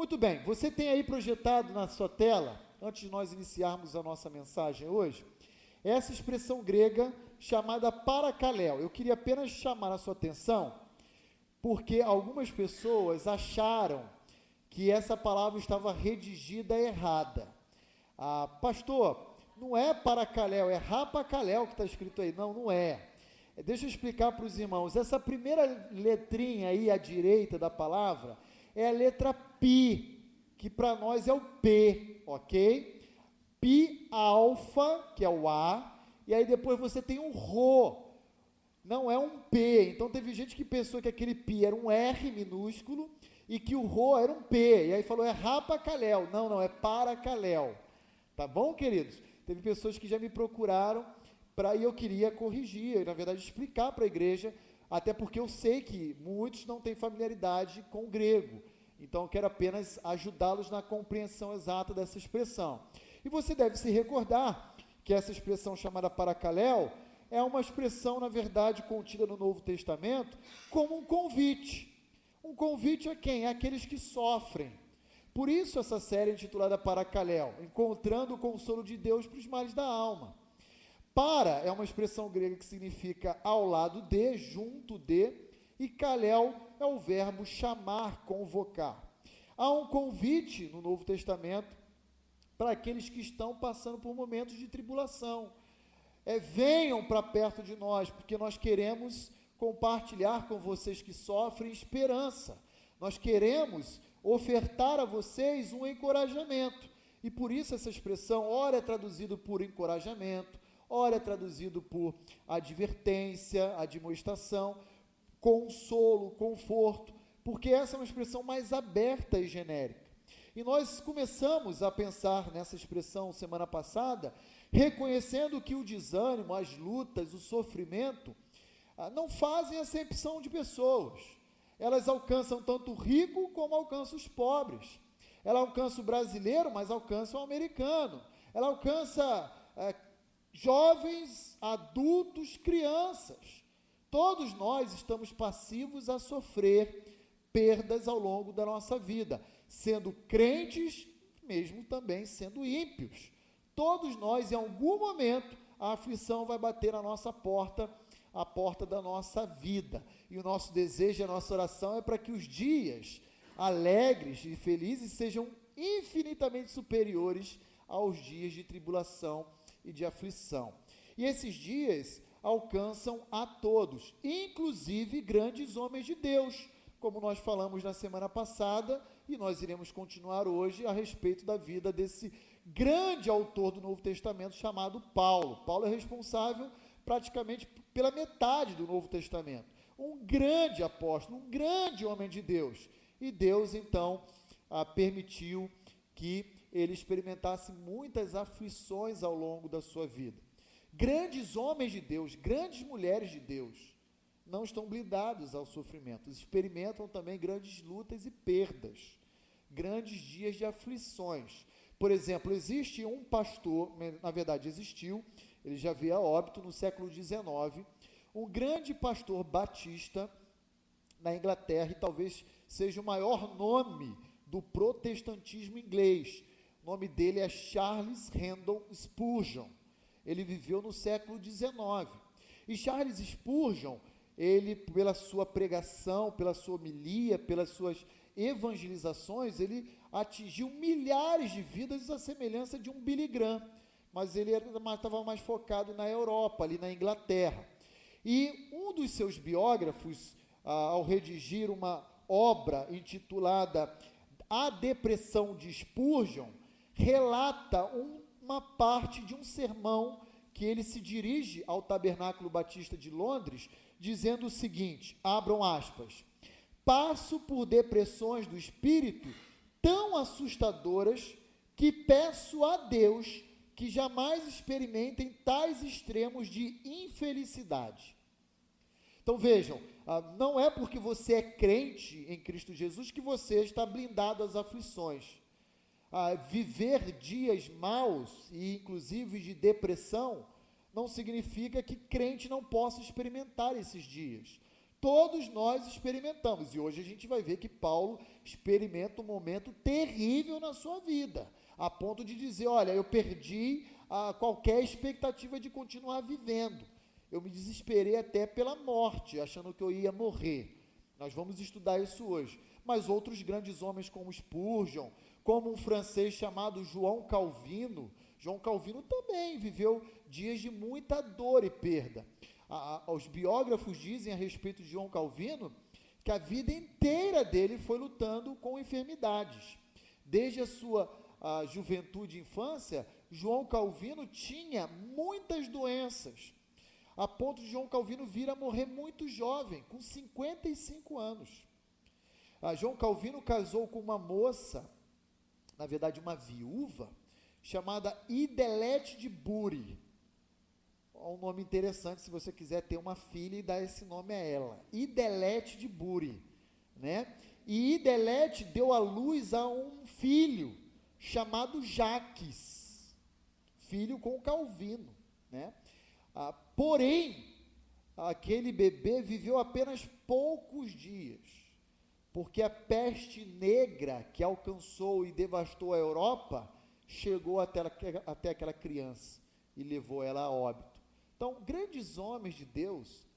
Muito bem, você tem aí projetado na sua tela, antes de nós iniciarmos a nossa mensagem hoje, essa expressão grega chamada parakaléu. Eu queria apenas chamar a sua atenção, porque algumas pessoas acharam que essa palavra estava redigida errada. Pastor, não é parakaléu, é rapakaléu que está escrito aí. Não, não é. Deixa eu explicar para os irmãos. Essa primeira letrinha aí à direita da palavra é a letra Pi, que para nós é o P, ok? Pi alfa, que é o A, e aí depois você tem um Rho, não é um P. Então teve gente que pensou que aquele Pi era um R minúsculo e que o Rho era um P, e aí falou é rapakaléu. Não, não, é parakaléu. Tá bom, queridos? Teve pessoas que já me procuraram e eu queria corrigir, e, na verdade explicar para a igreja, até porque eu sei que muitos não têm familiaridade com o grego, então eu quero apenas ajudá-los na compreensão exata dessa expressão. E você deve se recordar que essa expressão chamada parakaléu é uma expressão, na verdade, contida no Novo Testamento como um convite. Um convite a quem? Àqueles que sofrem. Por isso essa série é intitulada Parakaléu, encontrando o consolo de Deus para os males da alma. Para é uma expressão grega que significa ao lado de, junto de, e kaléu é o verbo chamar, convocar. Há um convite no Novo Testamento para aqueles que estão passando por momentos de tribulação. Venham para perto de nós, porque nós queremos compartilhar com vocês que sofrem esperança. Nós queremos ofertar a vocês um encorajamento. E por isso essa expressão, ora é traduzido por encorajamento, ora é traduzido por advertência, admoestação, consolo, conforto, porque essa é uma expressão mais aberta e genérica. E nós começamos a pensar nessa expressão semana passada, reconhecendo que o desânimo, as lutas, o sofrimento, não fazem acepção de pessoas. Elas alcançam tanto o rico como alcançam os pobres. Ela alcança o brasileiro, mas alcança o americano. Ela alcança jovens, adultos, crianças. Todos nós estamos passivos a sofrer perdas ao longo da nossa vida, sendo crentes, mesmo também sendo ímpios. Todos nós, em algum momento, a aflição vai bater na nossa porta, a porta da nossa vida. E o nosso desejo, a nossa oração é para que os dias alegres e felizes sejam infinitamente superiores aos dias de tribulação e de aflição. E esses dias alcançam a todos, inclusive grandes homens de Deus, como nós falamos na semana passada, e nós iremos continuar hoje a respeito da vida desse grande autor do Novo Testamento chamado Paulo. Paulo é responsável praticamente pela metade do Novo Testamento. Um grande apóstolo, um grande homem de Deus. E Deus, então, permitiu que ele experimentasse muitas aflições ao longo da sua vida. Grandes homens de Deus, grandes mulheres de Deus, não estão blindados ao sofrimento, experimentam também grandes lutas e perdas, grandes dias de aflições. Por exemplo, existe um pastor, na verdade existiu, ele já veio a óbito no século XIX, um grande pastor batista na Inglaterra, e talvez seja o maior nome do protestantismo inglês. O nome dele é Charles Haddon Spurgeon. Ele viveu no século XIX. E Charles Spurgeon, ele, pela sua pregação, pela sua homilia, pelas suas evangelizações, ele atingiu milhares de vidas à semelhança de um Billy Graham, mas ele estava mais focado na Europa, ali na Inglaterra. E um dos seus biógrafos, ao redigir uma obra intitulada A Depressão de Spurgeon, relata uma parte de um sermão que ele se dirige ao Tabernáculo Batista de Londres, dizendo o seguinte, abram aspas, passo por depressões do espírito tão assustadoras que peço a Deus que jamais experimentem tais extremos de infelicidade. Então vejam, não é porque você é crente em Cristo Jesus que você está blindado às aflições. Viver dias maus e inclusive de depressão não significa que crente não possa experimentar esses dias. todos nós experimentamos, e hoje a gente vai ver que Paulo experimenta um momento terrível na sua vida, a ponto de dizer, olha, eu perdi qualquer expectativa de continuar vivendo, eu me desesperei até pela morte, achando que eu ia morrer. Nós vamos estudar isso hoje, mas outros grandes homens como Spurgeon, como um francês chamado João Calvino também viveu dias de muita dor e perda. Os biógrafos dizem a respeito de João Calvino que a vida inteira dele foi lutando com enfermidades. Desde a sua juventude e infância, João Calvino tinha muitas doenças, a ponto de João Calvino vir a morrer muito jovem, com 55 anos. João Calvino casou com uma moça, na verdade uma viúva, chamada Idelete de Bury. Um nome interessante, se você quiser ter uma filha e dar esse nome a ela, Idelete de Bury, né? E Idelete deu à luz a um filho, chamado Jaques, filho com Calvino, né? Porém, aquele bebê viveu apenas poucos dias, porque a peste negra que alcançou e devastou a Europa, chegou até aquela criança e levou ela a óbito. Então, grandes homens de Deus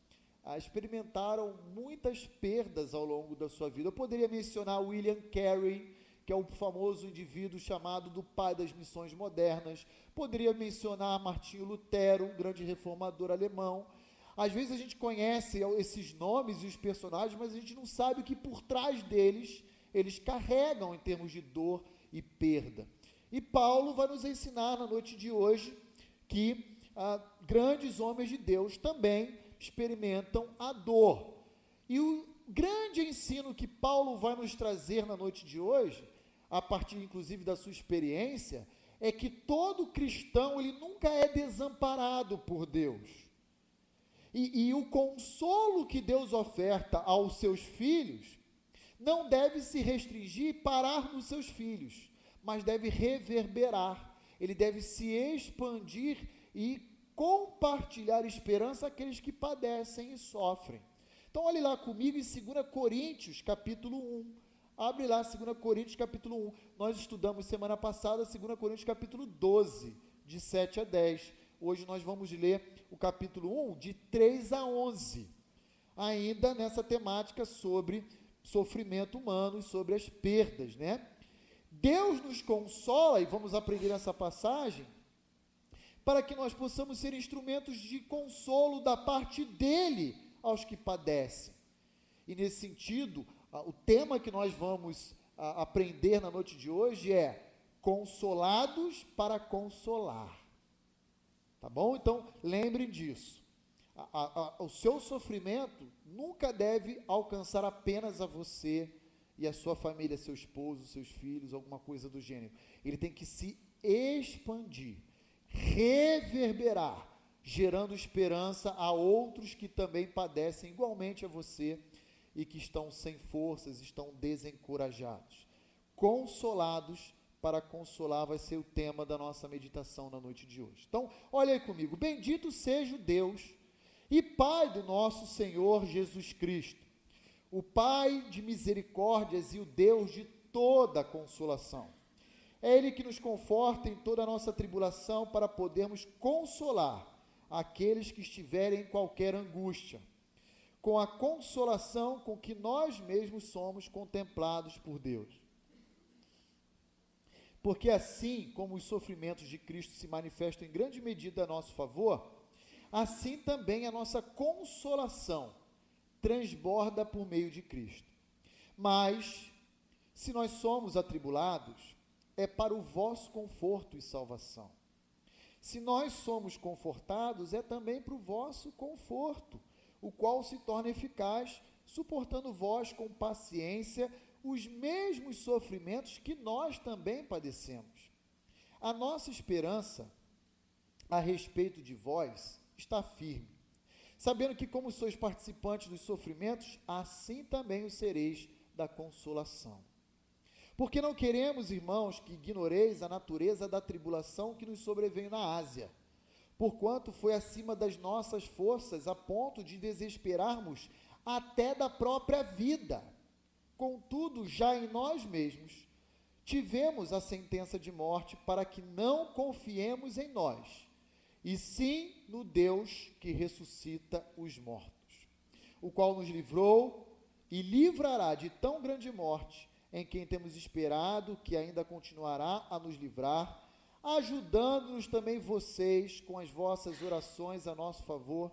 experimentaram muitas perdas ao longo da sua vida. Eu poderia mencionar William Carey, que é o famoso indivíduo chamado do pai das missões modernas. Poderia mencionar Martinho Lutero, um grande reformador alemão. Às vezes a gente conhece esses nomes e os personagens, mas a gente não sabe o que por trás deles eles carregam em termos de dor e perda. E Paulo vai nos ensinar na noite de hoje que grandes homens de Deus também experimentam a dor. E o grande ensino que Paulo vai nos trazer na noite de hoje, a partir inclusive da sua experiência, é que todo cristão, ele nunca é desamparado por Deus. E o consolo que Deus oferta aos seus filhos, não deve se restringir e parar nos seus filhos, mas deve reverberar, ele deve se expandir e compartilhar esperança àqueles que padecem e sofrem. Então, olhe lá comigo em 2 Coríntios, capítulo 1. Abre lá 2 Coríntios, capítulo 1. Nós estudamos semana passada 2 Coríntios, capítulo 12, de 7 a 10. Hoje nós vamos ler o capítulo 1, de 3 a 11. Ainda nessa temática sobre sofrimento humano e sobre as perdas, né? Deus nos consola, e vamos aprender nessa passagem, para que nós possamos ser instrumentos de consolo da parte dele aos que padecem. E nesse sentido, o tema que nós vamos aprender na noite de hoje é consolados para consolar. Tá bom? Então, lembrem disso. O seu sofrimento nunca deve alcançar apenas a você e a sua família, seu esposo, seus filhos, alguma coisa do gênero. Ele tem que se expandir, reverberar, gerando esperança a outros que também padecem igualmente a você e que estão sem forças, estão desencorajados. Consolados para consolar vai ser o tema da nossa meditação na noite de hoje. Então, olha aí comigo. Bendito seja o Deus e Pai do nosso Senhor Jesus Cristo, o Pai de misericórdias e o Deus de toda consolação. É Ele que nos conforta em toda a nossa tribulação para podermos consolar aqueles que estiverem em qualquer angústia, com a consolação com que nós mesmos somos contemplados por Deus. Porque assim como os sofrimentos de Cristo se manifestam em grande medida a nosso favor, assim também a nossa consolação transborda por meio de Cristo. Mas, se nós somos atribulados, é para o vosso conforto e salvação. Se nós somos confortados, é também para o vosso conforto, o qual se torna eficaz, suportando vós com paciência os mesmos sofrimentos que nós também padecemos. A nossa esperança a respeito de vós está firme, sabendo que como sois participantes dos sofrimentos, assim também o sereis da consolação. Porque não queremos, irmãos, que ignoreis a natureza da tribulação que nos sobreveio na Ásia, porquanto foi acima das nossas forças, a ponto de desesperarmos até da própria vida. Contudo, já em nós mesmos, tivemos a sentença de morte para que não confiemos em nós, e sim no Deus que ressuscita os mortos, o qual nos livrou e livrará de tão grande morte, em quem temos esperado que ainda continuará a nos livrar, ajudando-nos também vocês com as vossas orações a nosso favor,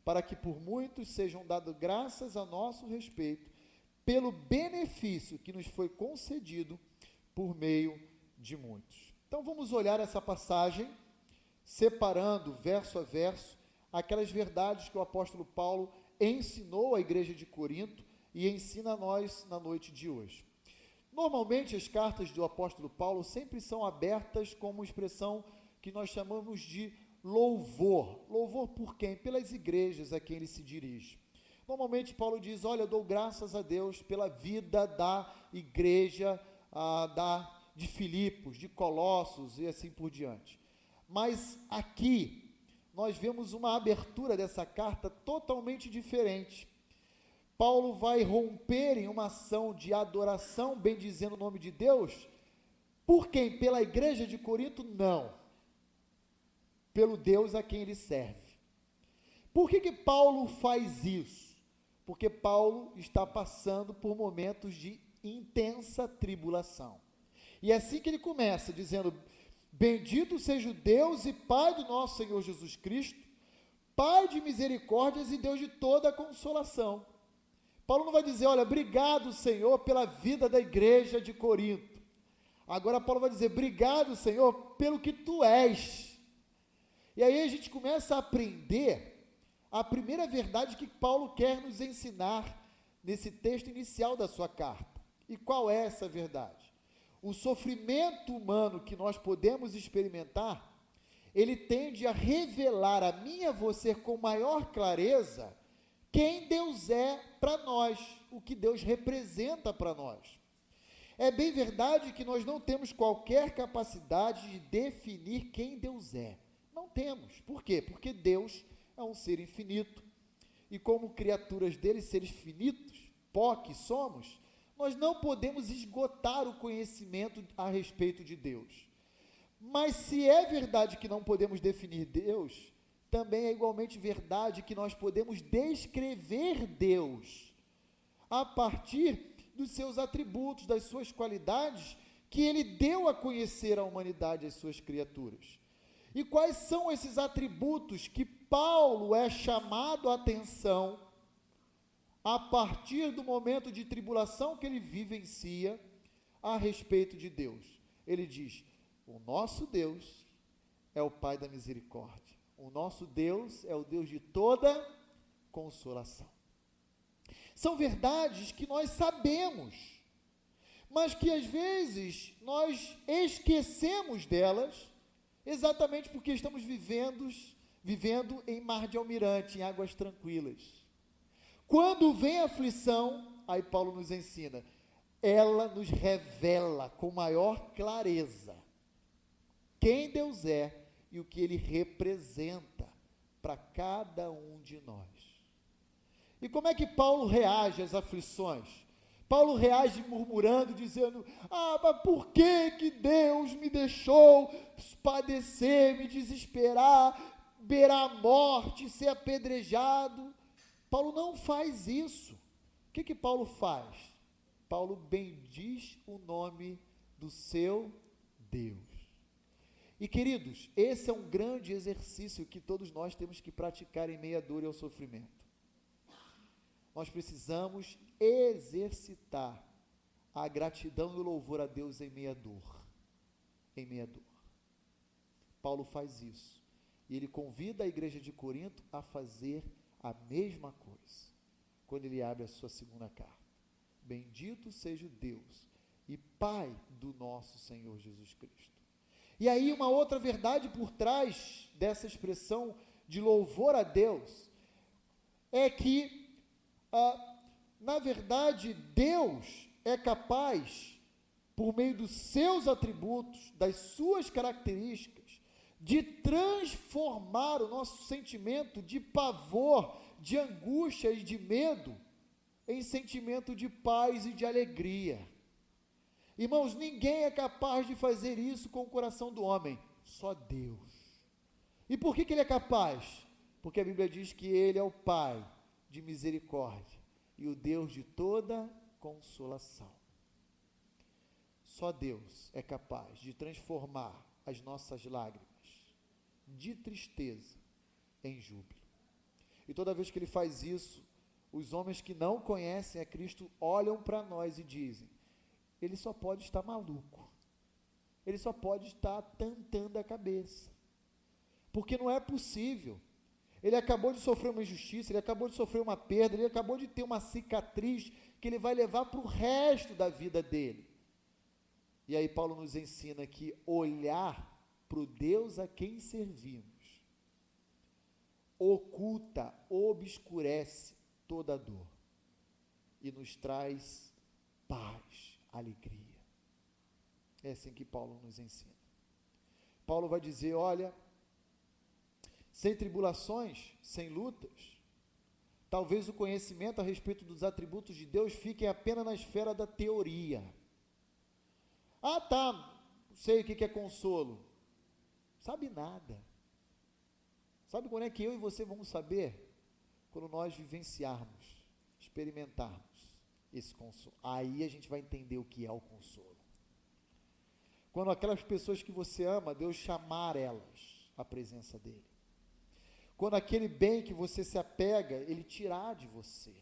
para que por muitos sejam dadas graças a nosso respeito, pelo benefício que nos foi concedido por meio de muitos. Então vamos olhar essa passagem, separando verso a verso, aquelas verdades que o apóstolo Paulo ensinou à igreja de Corinto e ensina a nós na noite de hoje. Normalmente as cartas do apóstolo Paulo sempre são abertas com uma expressão que nós chamamos de louvor. Louvor por quem? Pelas igrejas a quem ele se dirige. Normalmente Paulo diz, olha, eu dou graças a Deus pela vida da igreja de Filipos, de Colossos e assim por diante. Mas aqui nós vemos uma abertura dessa carta totalmente diferente. Paulo vai romper em uma ação de adoração, bendizendo o nome de Deus, por quem? Pela igreja de Corinto? Não. Pelo Deus a quem ele serve. Por que Paulo faz isso? Porque Paulo está passando por momentos de intensa tribulação. E é assim que ele começa, dizendo, bendito seja o Deus e Pai do nosso Senhor Jesus Cristo, Pai de misericórdias e Deus de toda a consolação. Paulo não vai dizer, olha, obrigado, Senhor, pela vida da igreja de Corinto. Agora Paulo vai dizer, obrigado, Senhor, pelo que tu és. E aí a gente começa a aprender a primeira verdade que Paulo quer nos ensinar nesse texto inicial da sua carta. E qual é essa verdade? O sofrimento humano que nós podemos experimentar, ele tende a revelar a mim e a você com maior clareza quem Deus é para nós, o que Deus representa para nós. É bem verdade que nós não temos qualquer capacidade de definir quem Deus é. Não temos. Por quê? Porque Deus é um ser infinito. E como criaturas dele, seres finitos, pó que somos, nós não podemos esgotar o conhecimento a respeito de Deus. Mas se é verdade que não podemos definir Deus, também é igualmente verdade que nós podemos descrever Deus a partir dos seus atributos, das suas qualidades, que ele deu a conhecer à humanidade, às suas criaturas. E quais são esses atributos que Paulo é chamado a atenção a partir do momento de tribulação que ele vivencia a respeito de Deus? Ele diz, o nosso Deus é o Pai da misericórdia. O nosso Deus é o Deus de toda consolação. São verdades que nós sabemos, mas que às vezes nós esquecemos delas, exatamente porque estamos vivendo em mar de almirante, em águas tranquilas. Quando vem a aflição, aí Paulo nos ensina, ela nos revela com maior clareza quem Deus é e o que ele representa para cada um de nós. E como é que Paulo reage às aflições? Paulo reage murmurando, dizendo, mas por que Deus me deixou padecer, me desesperar, beirar a morte, ser apedrejado? Paulo não faz isso. O que Paulo faz? Paulo bendiz o nome do seu Deus. E queridos, esse é um grande exercício que todos nós temos que praticar em meio à dor e ao sofrimento. Nós precisamos exercitar a gratidão e o louvor a Deus em meio à dor. Em meio à dor. Paulo faz isso. E ele convida a igreja de Corinto a fazer a mesma coisa, quando ele abre a sua segunda carta. Bendito seja o Deus e Pai do nosso Senhor Jesus Cristo. E aí uma outra verdade por trás dessa expressão de louvor a Deus, é que, na verdade, Deus é capaz, por meio dos seus atributos, das suas características, de transformar o nosso sentimento de pavor, de angústia e de medo, em sentimento de paz e de alegria. Irmãos, ninguém é capaz de fazer isso com o coração do homem, só Deus. E por que ele é capaz? Porque a Bíblia diz que ele é o Pai de misericórdia e o Deus de toda consolação. Só Deus é capaz de transformar as nossas lágrimas de tristeza em júbilo. E toda vez que ele faz isso, os homens que não conhecem a Cristo olham para nós e dizem: ele só pode estar maluco, ele só pode estar tantando a cabeça, porque não é possível. Ele acabou de sofrer uma injustiça, ele acabou de sofrer uma perda, ele acabou de ter uma cicatriz que ele vai levar para o resto da vida dele. E aí Paulo nos ensina que olhar para o Deus a quem servimos oculta, obscurece toda a dor e nos traz paz, alegria. É assim que Paulo nos ensina. Paulo vai dizer: olha, sem tribulações, sem lutas, talvez o conhecimento a respeito dos atributos de Deus fique apenas na esfera da teoria. Ah, tá, sei o que é consolo. Sabe nada. Sabe quando é que eu e você vamos saber? Quando nós vivenciarmos, experimentarmos esse consolo. Aí a gente vai entender o que é o consolo. Quando aquelas pessoas que você ama, Deus chamar elas à presença dele. Quando aquele bem que você se apega, ele tirar de você.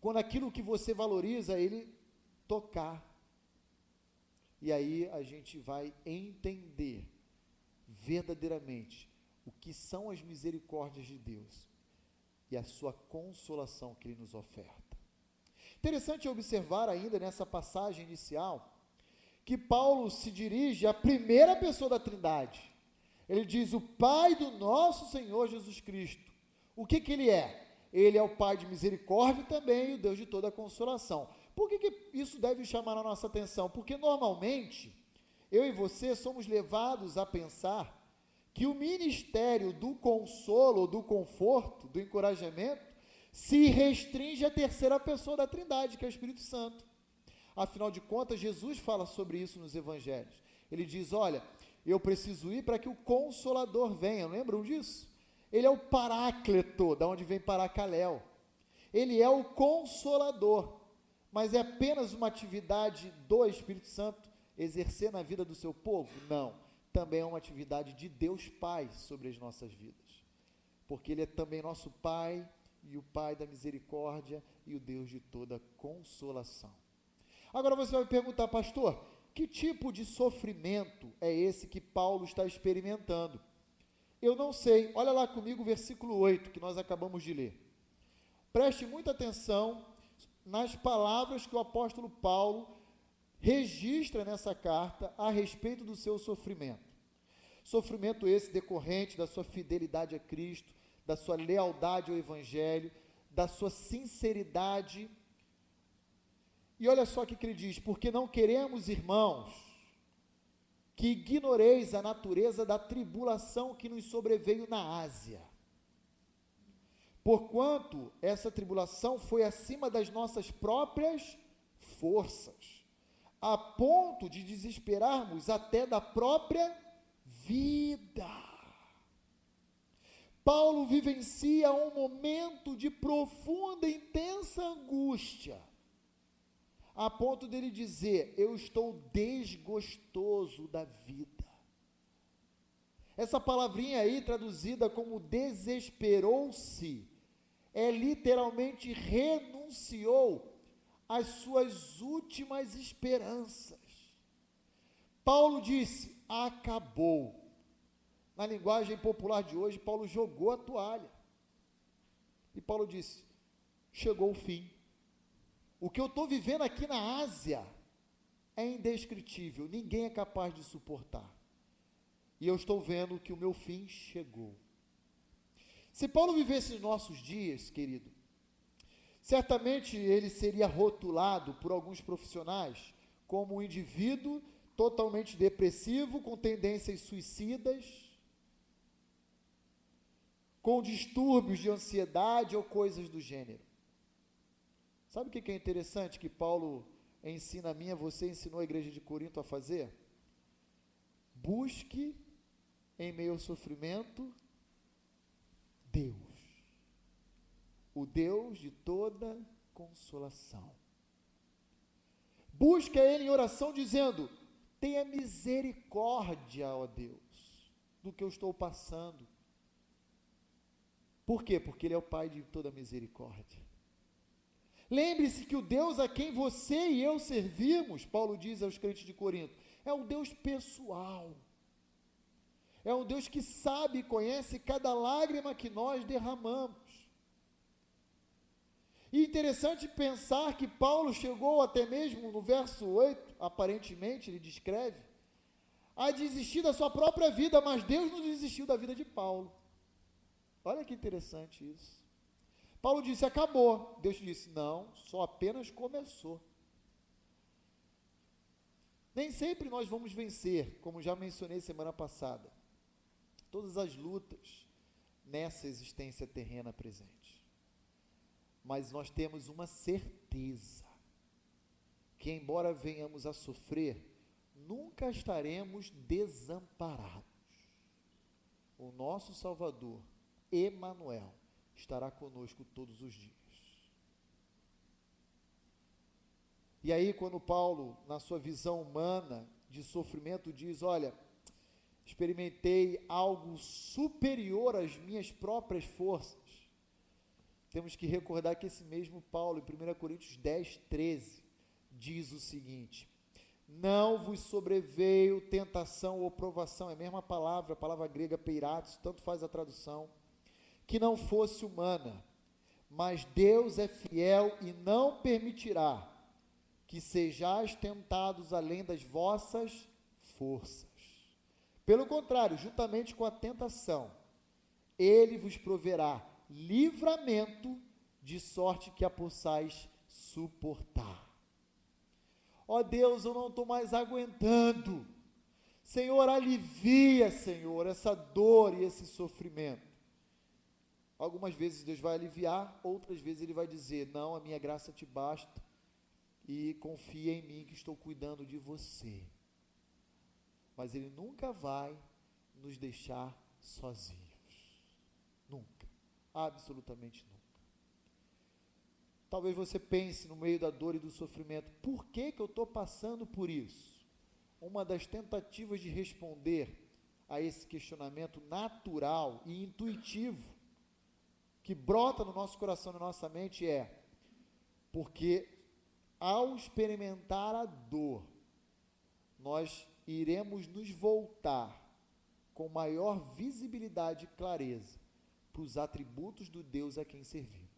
Quando aquilo que você valoriza, ele tocar. E aí a gente vai entender verdadeiramente o que são as misericórdias de Deus e a sua consolação que ele nos oferta. Interessante observar ainda nessa passagem inicial que Paulo se dirige à primeira pessoa da Trindade. Ele diz: o Pai do nosso Senhor Jesus Cristo. O que ele é? Ele é o Pai de misericórdia e também o Deus de toda a consolação. Por que isso deve chamar a nossa atenção? Porque normalmente, eu e você somos levados a pensar que o ministério do consolo, do conforto, do encorajamento, se restringe à terceira pessoa da Trindade, que é o Espírito Santo. Afinal de contas, Jesus fala sobre isso nos Evangelhos. Ele diz: olha, eu preciso ir para que o Consolador venha. Lembram disso? Ele é o Paráclito, da onde vem Paracaléu. Ele é o Consolador, mas é apenas uma atividade do Espírito Santo exercer na vida do seu povo? Não, também é uma atividade de Deus Pai sobre as nossas vidas, porque ele é também nosso Pai, e o Pai da misericórdia, e o Deus de toda consolação. Agora você vai me perguntar: pastor, que tipo de sofrimento é esse que Paulo está experimentando? Eu não sei. Olha lá comigo o versículo 8, que nós acabamos de ler. Preste muita atenção nas palavras que o apóstolo Paulo registra nessa carta a respeito do seu sofrimento. Sofrimento esse decorrente da sua fidelidade a Cristo, da sua lealdade ao Evangelho, da sua sinceridade. E olha só o que ele diz: porque não queremos, irmãos, que ignoreis a natureza da tribulação que nos sobreveio na Ásia. Porquanto essa tribulação foi acima das nossas próprias forças, a ponto de desesperarmos até da própria vida. Paulo vivencia um momento de profunda e intensa angústia, a ponto dele dizer: eu estou desgostoso da vida. Essa palavrinha aí, traduzida como desesperou-se, é literalmente renunciou às suas últimas esperanças. Paulo disse: acabou. Na linguagem popular de hoje, Paulo jogou a toalha. E Paulo disse: chegou o fim. O que eu estou vivendo aqui na Ásia é indescritível, ninguém é capaz de suportar. E eu estou vendo que o meu fim chegou. Se Paulo vivesse os nossos dias, querido, certamente ele seria rotulado por alguns profissionais como um indivíduo totalmente depressivo, com tendências suicidas, com distúrbios de ansiedade ou coisas do gênero. Sabe o que é interessante que Paulo ensina a mim, a você, ensinou a igreja de Corinto a fazer? Busque em meio ao sofrimento Deus, o Deus de toda consolação. Busque a Ele em oração dizendo: tenha misericórdia, ó Deus, do que eu estou passando. Por quê? Porque Ele é o Pai de toda misericórdia. Lembre-se que o Deus a quem você e eu servimos, Paulo diz aos crentes de Corinto, é um Deus pessoal. É um Deus que sabe e conhece cada lágrima que nós derramamos. E interessante pensar que Paulo chegou até mesmo no verso 8, aparentemente ele descreve, a desistir da sua própria vida, mas Deus não desistiu da vida de Paulo. Olha que interessante isso. Paulo disse: acabou. Deus disse: não, só apenas começou. Nem sempre nós vamos vencer, como já mencionei semana passada, todas as lutas nessa existência terrena presente. Mas nós temos uma certeza, que embora venhamos a sofrer, nunca estaremos desamparados. O nosso Salvador, Emanuel, estará conosco todos os dias. E aí, quando Paulo, na sua visão humana de sofrimento, diz: olha, experimentei algo superior às minhas próprias forças, temos que recordar que esse mesmo Paulo, em 1 Coríntios 10, 13, diz o seguinte: não vos sobreveio tentação ou provação, é a mesma palavra, a palavra grega peiratos, tanto faz a tradução, que não fosse humana, mas Deus é fiel e não permitirá que sejais tentados além das vossas forças. Pelo contrário, juntamente com a tentação, Ele vos proverá livramento, de sorte que a possais suportar. Ó Deus, eu não estou mais aguentando. Senhor, alivia, Senhor, essa dor e esse sofrimento. Algumas vezes Deus vai aliviar, outras vezes Ele vai dizer: não, a minha graça te basta, e confia em mim que estou cuidando de você. Mas Ele nunca vai nos deixar sozinhos. Nunca. Absolutamente nunca. Talvez você pense no meio da dor e do sofrimento: por que eu estou passando por isso? Uma das tentativas de responder a esse questionamento natural e intuitivo que brota no nosso coração, na nossa mente, é porque ao experimentar a dor, nós iremos nos voltar com maior visibilidade e clareza para os atributos do Deus a quem servimos,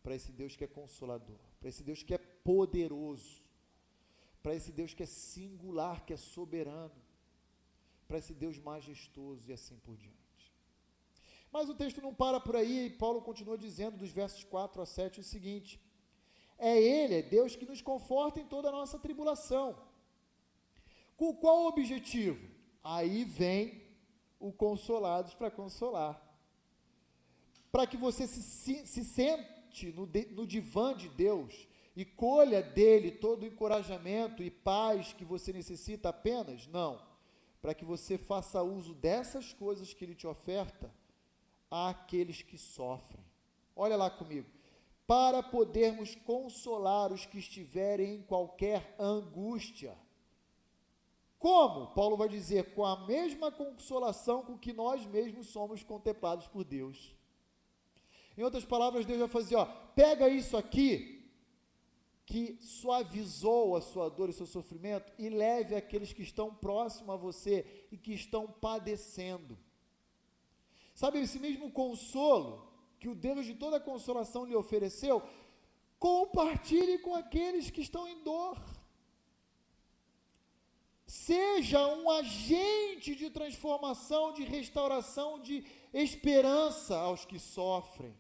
para esse Deus que é consolador, para esse Deus que é poderoso, para esse Deus que é singular, que é soberano, para esse Deus majestoso e assim por diante. Mas o texto não para por aí, e Paulo continua dizendo, dos versos 4 a 7, o seguinte: é Deus que nos conforta em toda a nossa tribulação. Com qual objetivo? Aí vem o Consolados para consolar. Para que você se sente no divã de Deus e colha dele todo o encorajamento e paz que você necessita apenas? Não. Para que você faça uso dessas coisas que ele te oferta àqueles que sofrem. Olha lá comigo. Para podermos consolar os que estiverem em qualquer angústia. Como? Paulo vai dizer: com a mesma consolação com que nós mesmos somos contemplados por Deus. Em outras palavras, Deus vai fazer: pega isso aqui, que suavizou a sua dor e o seu sofrimento, e leve àqueles que estão próximos a você e que estão padecendo. Sabe, esse mesmo consolo que o Deus de toda consolação lhe ofereceu, compartilhe com aqueles que estão em dor. Seja um agente de transformação, de restauração, de esperança aos que sofrem.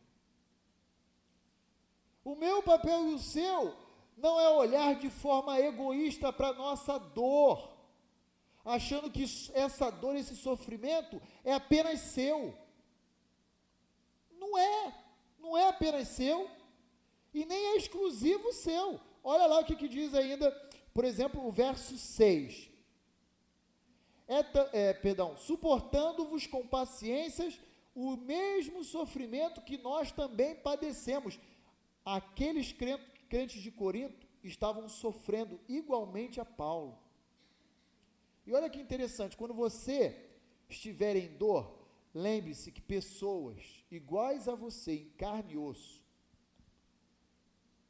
O meu papel e o seu não é olhar de forma egoísta para a nossa dor, achando que essa dor, esse sofrimento é apenas seu. Não é apenas seu. E nem é exclusivo seu. Olha lá o que diz ainda, por exemplo, o verso 6. Suportando-vos com paciências o mesmo sofrimento que nós também padecemos. Aqueles crentes de Corinto estavam sofrendo igualmente a Paulo. E olha que interessante, quando você estiver em dor, lembre-se que pessoas iguais a você, em carne e osso,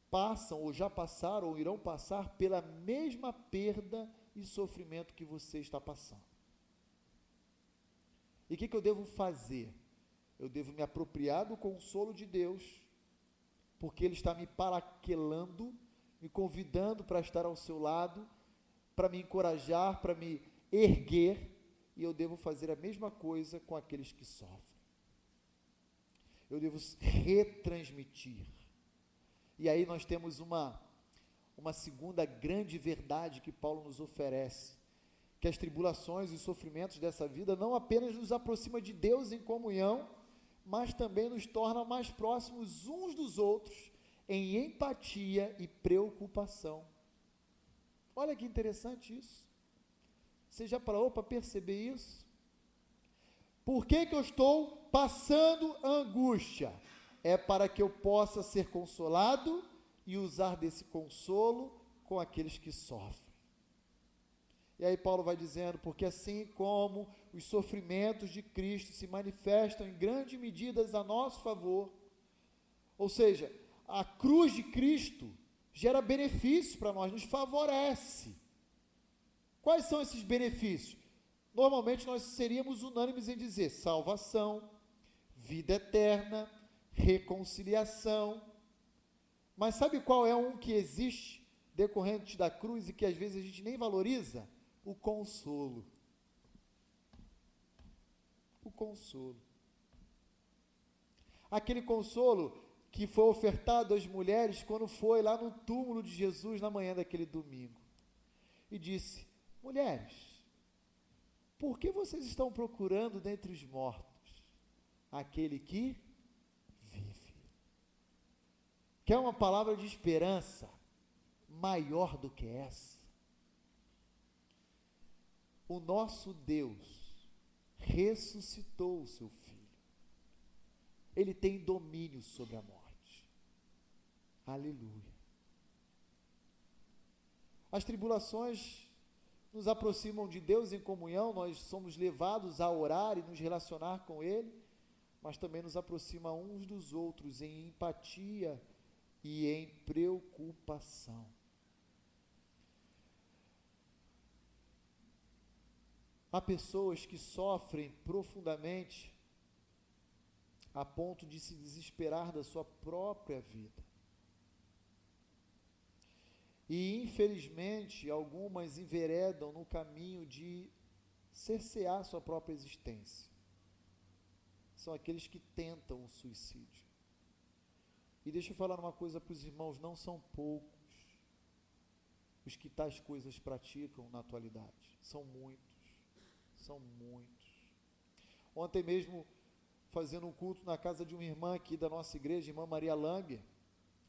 passam ou já passaram ou irão passar pela mesma perda e sofrimento que você está passando. E o que eu devo fazer? Eu devo me apropriar do consolo de Deus, porque Ele está me paraquelando, me convidando para estar ao seu lado, para me encorajar, para me erguer, e eu devo fazer a mesma coisa com aqueles que sofrem. Eu devo retransmitir. E aí nós temos uma segunda grande verdade que Paulo nos oferece, que as tribulações e os sofrimentos dessa vida não apenas nos aproximam de Deus em comunhão, mas também nos tornam mais próximos uns dos outros em empatia e preocupação. Olha que interessante isso. Você já parou para perceber isso? Por que eu estou passando angústia? É para que eu possa ser consolado e usar desse consolo com aqueles que sofrem. E aí Paulo vai dizendo, porque assim como os sofrimentos de Cristo se manifestam em grande medida a nosso favor, ou seja, a cruz de Cristo gera benefícios para nós, nos favorece. Quais são esses benefícios? Normalmente nós seríamos unânimes em dizer salvação, vida eterna, reconciliação. Mas sabe qual é um que existe decorrente da cruz e que às vezes a gente nem valoriza? O consolo. O consolo. Aquele consolo que foi ofertado às mulheres quando foi lá no túmulo de Jesus na manhã daquele domingo. E disse: mulheres, por que vocês estão procurando dentre os mortos aquele que vive? Quer uma palavra de esperança maior do que essa? O nosso Deus ressuscitou o seu Filho. Ele tem domínio sobre a morte. Aleluia. As tribulações nos aproximam de Deus em comunhão, nós somos levados a orar e nos relacionar com Ele, mas também nos aproxima uns dos outros em empatia e em preocupação. Há pessoas que sofrem profundamente a ponto de se desesperar da sua própria vida. E, infelizmente, algumas enveredam no caminho de cercear sua própria existência. São aqueles que tentam o suicídio. E deixa eu falar uma coisa para os irmãos, não são poucos os que tais coisas praticam na atualidade. São muitos. São muitos. Ontem mesmo, fazendo um culto na casa de uma irmã aqui da nossa igreja, irmã Maria Langer,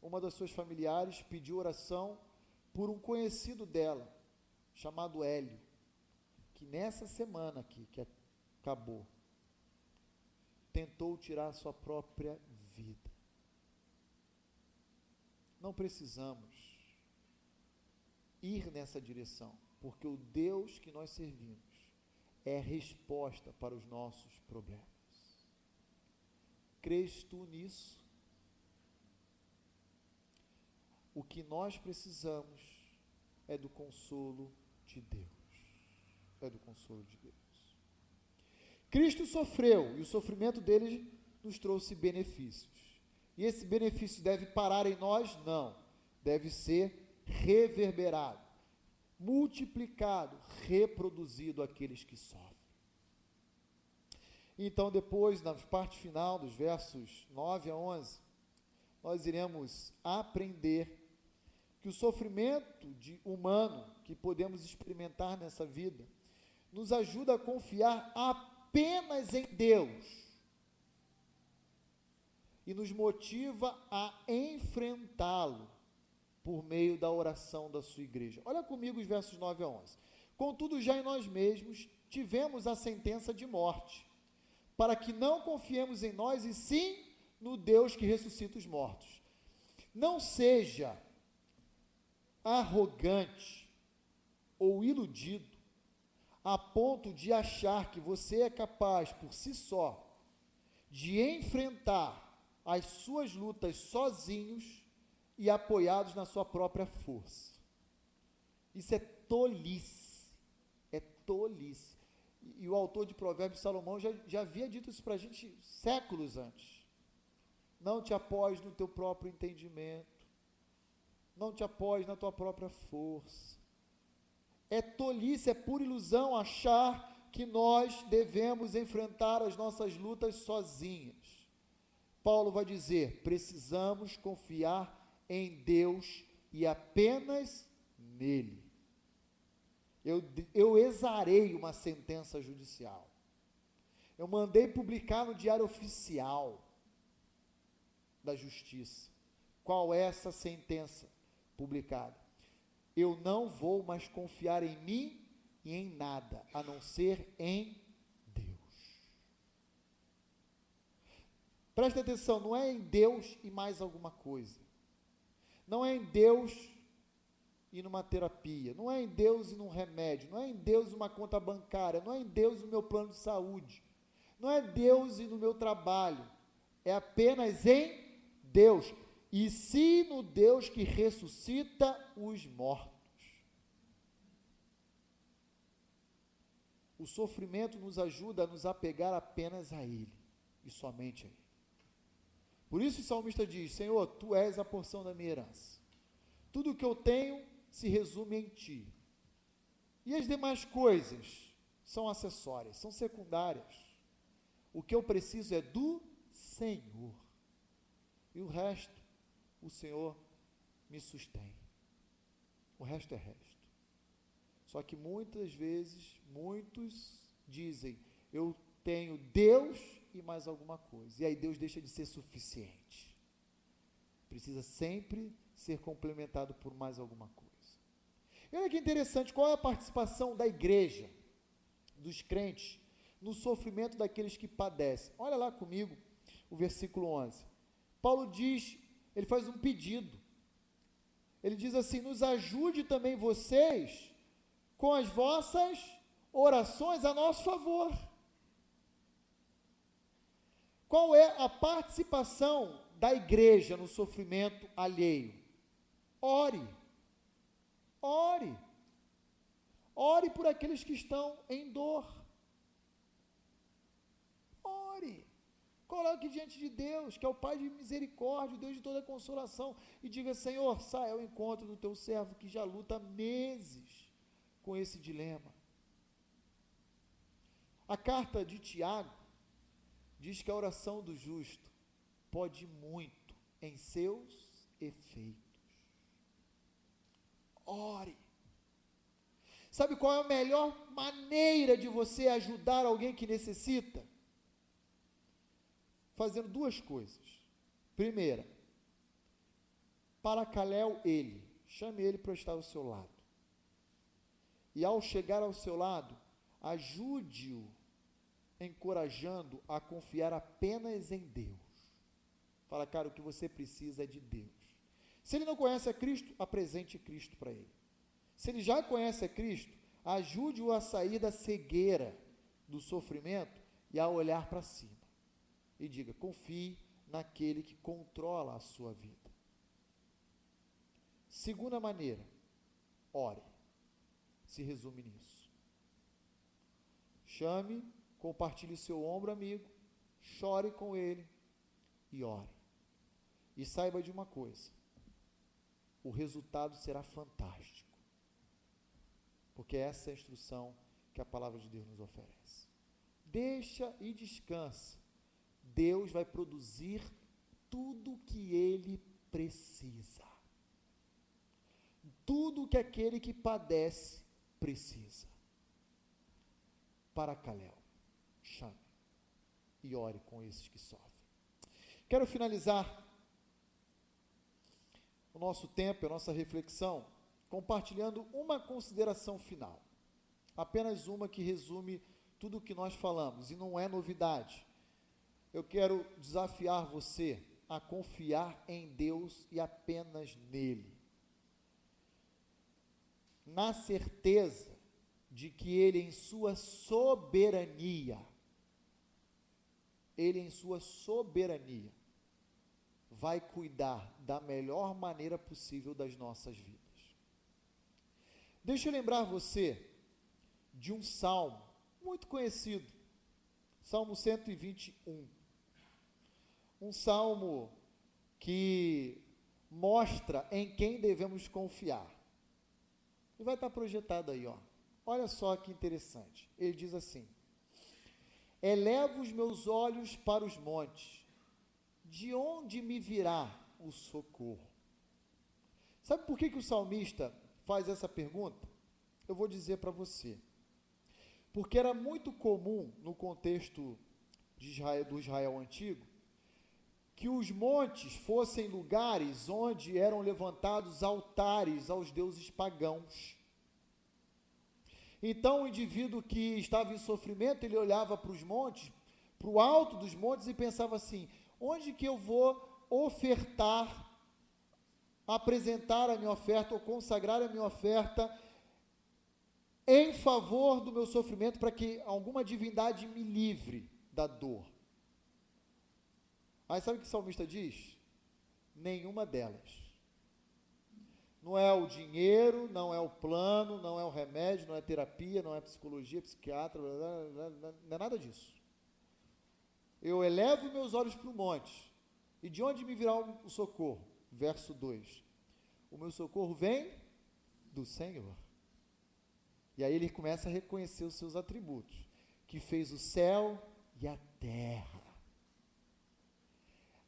uma das suas familiares pediu oração por um conhecido dela, chamado Hélio, que nessa semana aqui, que acabou, tentou tirar a sua própria vida. Não precisamos ir nessa direção, porque o Deus que nós servimos é resposta para os nossos problemas. Crês tu nisso? O que nós precisamos é do consolo de Deus. É do consolo de Deus. Cristo sofreu e o sofrimento dele nos trouxe benefícios. E esse benefício deve parar em nós? Não. Deve ser reverberado, multiplicado, reproduzido àqueles que sofrem. Então, depois, na parte final, dos versos 9 a 11, nós iremos aprender que o sofrimento humano que podemos experimentar nessa vida nos ajuda a confiar apenas em Deus e nos motiva a enfrentá-lo por meio da oração da sua igreja. Olha comigo os versos 9 a 11. Contudo, já em nós mesmos tivemos a sentença de morte, para que não confiemos em nós, e sim no Deus que ressuscita os mortos. Não seja arrogante ou iludido a ponto de achar que você é capaz, por si só, de enfrentar as suas lutas sozinhos e apoiados na sua própria força. Isso é tolice. É tolice. E o autor de Provérbios, Salomão, já havia dito isso para a gente séculos antes. Não te apoies no teu próprio entendimento. Não te apoies na tua própria força. É tolice, é pura ilusão achar que nós devemos enfrentar as nossas lutas sozinhas. Paulo vai dizer, precisamos confiar em Deus e apenas nele. Eu exarei uma sentença judicial. Eu mandei publicar no Diário Oficial da Justiça. Qual é essa sentença publicada? Eu não vou mais confiar em mim e em nada, a não ser em Deus. Presta atenção, não é em Deus e mais alguma coisa. Não é em Deus e numa terapia, não é em Deus e num remédio, não é em Deus e numa conta bancária, não é em Deus e no meu plano de saúde, não é Deus e no meu trabalho, é apenas em Deus. E sim no Deus que ressuscita os mortos. O sofrimento nos ajuda a nos apegar apenas a Ele, e somente a Ele. Por isso o salmista diz, Senhor, Tu és a porção da minha herança. Tudo o que eu tenho se resume em Ti. E as demais coisas são acessórias, são secundárias. O que eu preciso é do Senhor. E o resto, o Senhor me sustém. O resto é resto. Só que muitas vezes, muitos dizem, eu tenho Deus e mais alguma coisa. E aí Deus deixa de ser suficiente. Precisa sempre ser complementado por mais alguma coisa. E olha que interessante, qual é a participação da igreja, dos crentes, no sofrimento daqueles que padecem? Olha lá comigo o versículo 11. Paulo diz, ele faz um pedido. Ele diz assim, nos ajude também vocês com as vossas orações a nosso favor. Qual é a participação da igreja no sofrimento alheio? Ore. Ore. Ore por aqueles que estão em dor. Ore. Coloque diante de Deus, que é o Pai de misericórdia, o Deus de toda consolação, e diga, Senhor, sai ao encontro do teu servo, que já luta meses com esse dilema. A carta de Tiago diz que a oração do justo pode muito em seus efeitos. Ore. Sabe qual é a melhor maneira de você ajudar alguém que necessita? Fazendo duas coisas. Primeira, paracaléu ele, chame ele para estar ao seu lado. E ao chegar ao seu lado, ajude-o, encorajando a confiar apenas em Deus. Fala, cara, o que você precisa é de Deus. Se ele não conhece a Cristo, apresente Cristo para ele. Se ele já conhece a Cristo, ajude-o a sair da cegueira do sofrimento e a olhar para cima. E diga, confie naquele que controla a sua vida. Segunda maneira, ore. Se resume nisso. Chame, compartilhe seu ombro amigo, chore com ele e ore. E saiba de uma coisa, o resultado será fantástico. Porque essa é a instrução que a palavra de Deus nos oferece. Deixa e descansa. Deus vai produzir tudo o que Ele precisa. Tudo o que aquele que padece precisa. Paracaléu, chame e ore com esses que sofrem. Quero finalizar o nosso tempo, a nossa reflexão, compartilhando uma consideração final. Apenas uma que resume tudo o que nós falamos, e não é novidade. Eu quero desafiar você a confiar em Deus e apenas nele, na certeza de que Ele em sua soberania, vai cuidar da melhor maneira possível das nossas vidas. Deixa eu lembrar você de um salmo muito conhecido, Salmo 121. Um salmo que mostra em quem devemos confiar. E vai estar projetado aí, ó. Olha só que interessante. Ele diz assim: elevo os meus olhos para os montes, de onde me virá o socorro? Sabe por que o salmista faz essa pergunta? Eu vou dizer para você. Porque era muito comum, no contexto do Israel antigo, que os montes fossem lugares onde eram levantados altares aos deuses pagãos. Então, o indivíduo que estava em sofrimento, ele olhava para os montes, para o alto dos montes e pensava assim: onde que eu vou ofertar, apresentar a minha oferta ou consagrar a minha oferta em favor do meu sofrimento, para que alguma divindade me livre da dor? Aí sabe o que o salmista diz? Nenhuma delas. Não é o dinheiro, não é o plano, não é o remédio, não é terapia, não é psicologia, psiquiatra, não é nada disso. Eu elevo meus olhos para o monte, e de onde me virá o socorro? Verso 2. O meu socorro vem do Senhor. E aí ele começa a reconhecer os seus atributos, que fez o céu e a terra.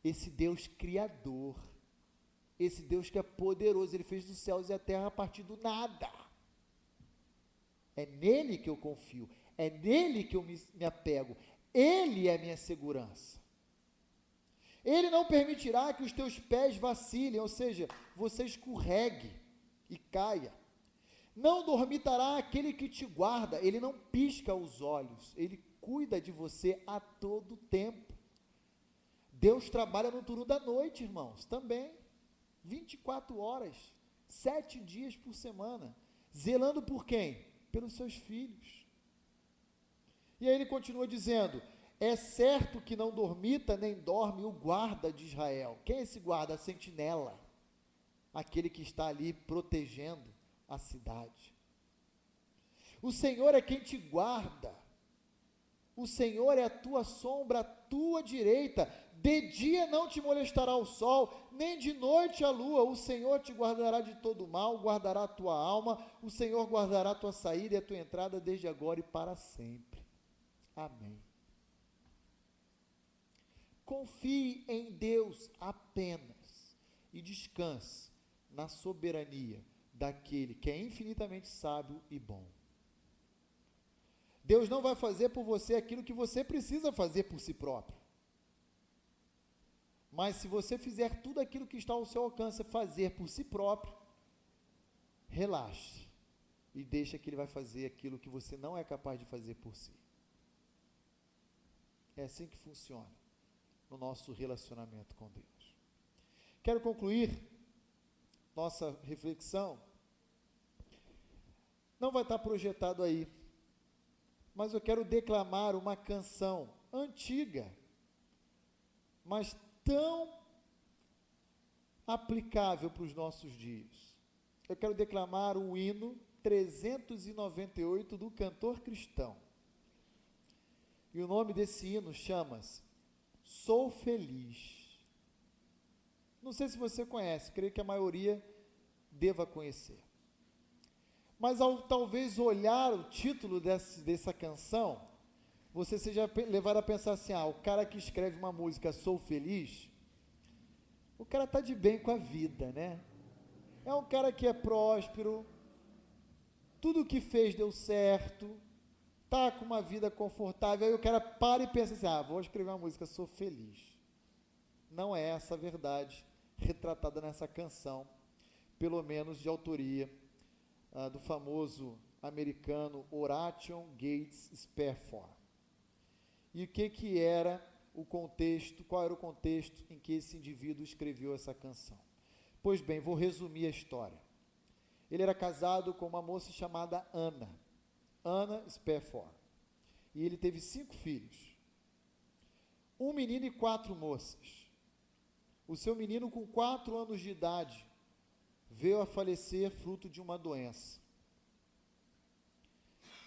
Esse Deus criador, esse Deus que é poderoso, ele fez os céus e a terra a partir do nada. É nele que eu confio, é nele que eu me apego, ele é a minha segurança. Ele não permitirá que os teus pés vacilem, ou seja, você escorregue e caia. Não dormitará aquele que te guarda, ele não pisca os olhos, ele cuida de você a todo tempo. Deus trabalha no turno da noite, irmãos, também, 24 horas, 7 dias por semana, zelando por quem? Pelos seus filhos. E aí ele continua dizendo: é certo que não dormita nem dorme o guarda de Israel. Quem é esse guarda? A sentinela, aquele que está ali protegendo a cidade. O Senhor é quem te guarda, o Senhor é a tua sombra, a tua direita. De dia não te molestará o sol, nem de noite a lua. O Senhor te guardará de todo mal, guardará a tua alma. O Senhor guardará a tua saída e a tua entrada desde agora e para sempre. Amém. Confie em Deus apenas e descanse na soberania daquele que é infinitamente sábio e bom. Deus não vai fazer por você aquilo que você precisa fazer por si próprio. Mas se você fizer tudo aquilo que está ao seu alcance fazer por si próprio, relaxe e deixa que Ele vai fazer aquilo que você não é capaz de fazer por si. É assim que funciona no nosso relacionamento com Deus. Quero concluir nossa reflexão. Não vai estar projetado aí, mas eu quero declamar uma canção antiga, mas tão aplicável para os nossos dias. Eu quero declamar o hino 398 do cantor cristão. E o nome desse hino chama-se Sou Feliz. Não sei se você conhece, creio que a maioria deva conhecer. Mas ao talvez olhar o título dessa canção, você seja levado a pensar assim: o cara que escreve uma música Sou Feliz, o cara está de bem com a vida, né? É um cara que é próspero, tudo o que fez deu certo, está com uma vida confortável. Aí o cara para e pensa assim: vou escrever uma música Sou Feliz. não é essa a verdade retratada nessa canção, pelo menos de autoria do famoso americano Horatio Gates Spafford. E o que era o contexto, qual era o contexto em que esse indivíduo escreveu essa canção? Pois bem, vou resumir a história. Ele era casado com uma moça chamada Anna Spafford, e ele teve 5 filhos, um menino e 4 moças. O seu menino, com 4 anos de idade, veio a falecer fruto de uma doença.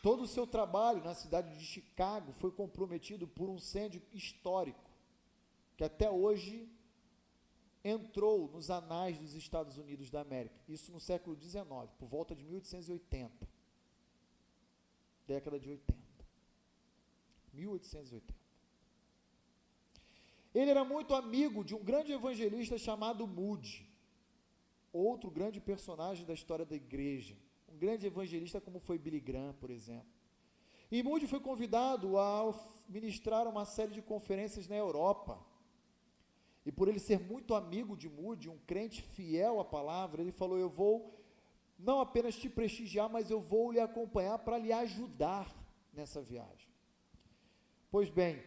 Todo o seu trabalho na cidade de Chicago foi comprometido por um incêndio histórico, que até hoje entrou nos anais dos Estados Unidos da América. Isso no século XIX, por volta de 1880. Década de 80. 1880. Ele era muito amigo de um grande evangelista chamado Moody, outro grande personagem da história da igreja, um grande evangelista como foi Billy Graham, por exemplo. E Moody foi convidado a ministrar uma série de conferências na Europa. E por ele ser muito amigo de Moody, um crente fiel à palavra, ele falou: eu vou não apenas te prestigiar, mas eu vou lhe acompanhar para lhe ajudar nessa viagem. Pois bem,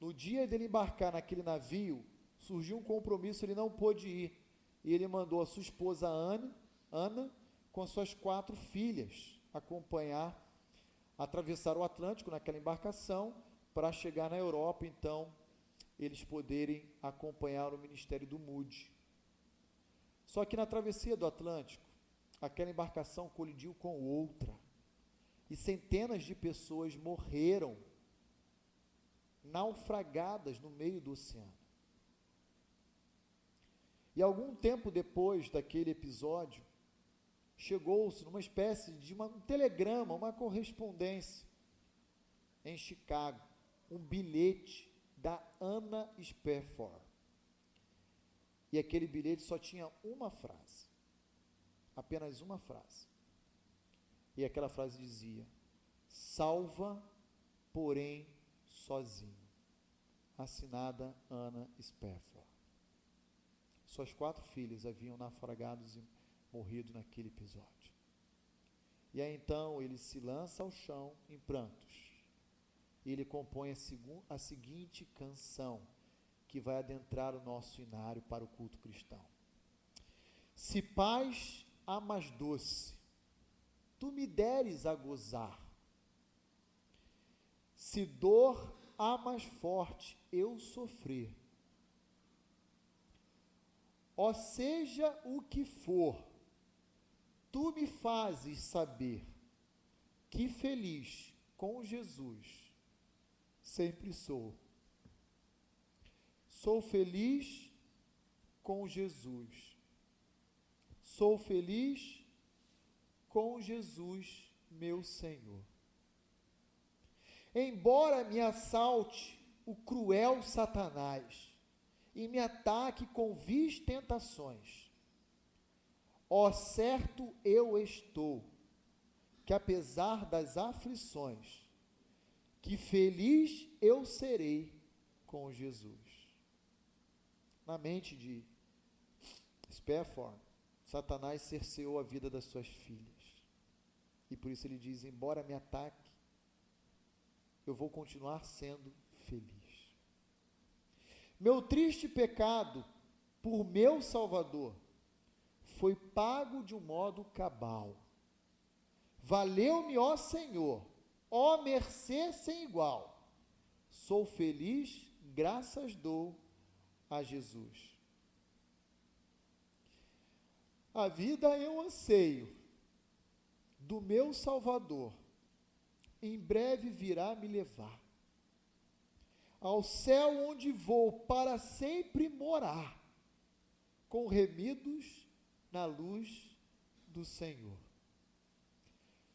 no dia dele embarcar naquele navio, surgiu um compromisso, ele não pôde ir. E ele mandou a sua esposa Ana, com suas 4 filhas, atravessar o Atlântico naquela embarcação, para chegar na Europa, então, eles poderem acompanhar o ministério do Moody. Só que na travessia do Atlântico, aquela embarcação colidiu com outra, e centenas de pessoas morreram, naufragadas no meio do oceano. E algum tempo depois daquele episódio, chegou-se numa espécie de um telegrama, uma correspondência, em Chicago, um bilhete da Anna Spafford. E aquele bilhete só tinha uma frase, apenas uma frase. E aquela frase dizia: salva, porém sozinho. Assinada Anna Spafford. Suas 4 filhas haviam naufragados e morrido naquele episódio. E aí então ele se lança ao chão em prantos. E ele compõe a seguinte canção, que vai adentrar o nosso inário para o culto cristão. Se paz a mais doce, tu me deres a gozar. Se dor a mais forte eu sofrer, ó seja o que for, tu me fazes saber que feliz com Jesus sempre sou. Sou feliz com Jesus. Sou feliz com Jesus, meu Senhor. Embora me assalte o cruel Satanás e me ataque com vis tentações, ó certo eu estou, que apesar das aflições, que feliz eu serei com Jesus. Na mente de Spafford, Satanás cerceou a vida das suas filhas. E por isso ele diz: embora me ataque, eu vou continuar sendo feliz. Meu triste pecado por meu Salvador foi pago de um modo cabal. Valeu-me, ó Senhor, ó mercê sem igual. Sou feliz, graças dou a Jesus. A vida é um anseio do meu Salvador. Em breve virá me levar ao céu, onde vou para sempre morar, com remidos na luz do Senhor.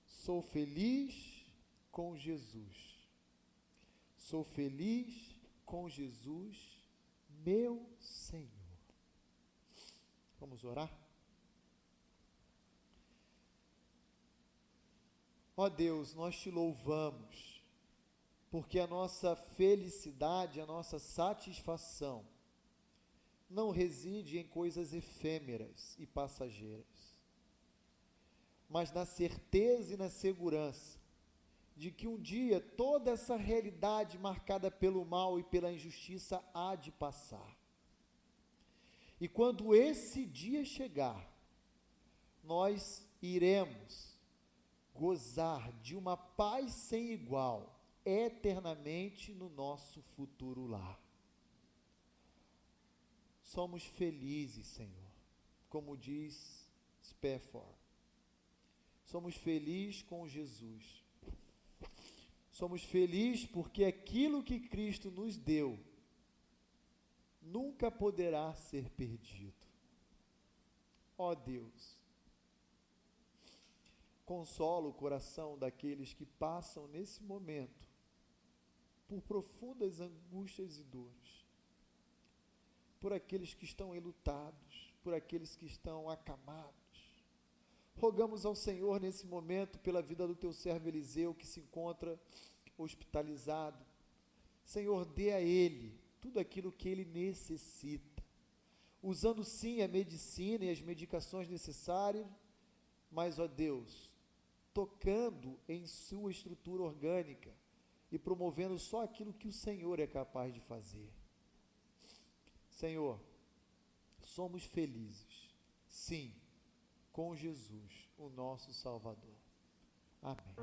Sou feliz com Jesus. Sou feliz com Jesus, meu Senhor. Vamos orar? Ó Deus, nós te louvamos, porque a nossa felicidade, a nossa satisfação não reside em coisas efêmeras e passageiras, mas na certeza e na segurança de que um dia toda essa realidade marcada pelo mal e pela injustiça há de passar. E quando esse dia chegar, nós iremos gozar de uma paz sem igual, eternamente no nosso futuro lar. Somos felizes, Senhor, como diz Spafford. Somos felizes com Jesus. Somos felizes porque aquilo que Cristo nos deu nunca poderá ser perdido. Ó Deus, consola o coração daqueles que passam nesse momento por profundas angústias e dores, por aqueles que estão enlutados, por aqueles que estão acamados. Rogamos ao Senhor nesse momento pela vida do teu servo Eliseu, que se encontra hospitalizado. Senhor, dê a ele tudo aquilo que ele necessita, usando sim a medicina e as medicações necessárias, mas, ó Deus, tocando em sua estrutura orgânica e promovendo só aquilo que o Senhor é capaz de fazer. Senhor, somos felizes, sim, com Jesus, o nosso Salvador. Amém.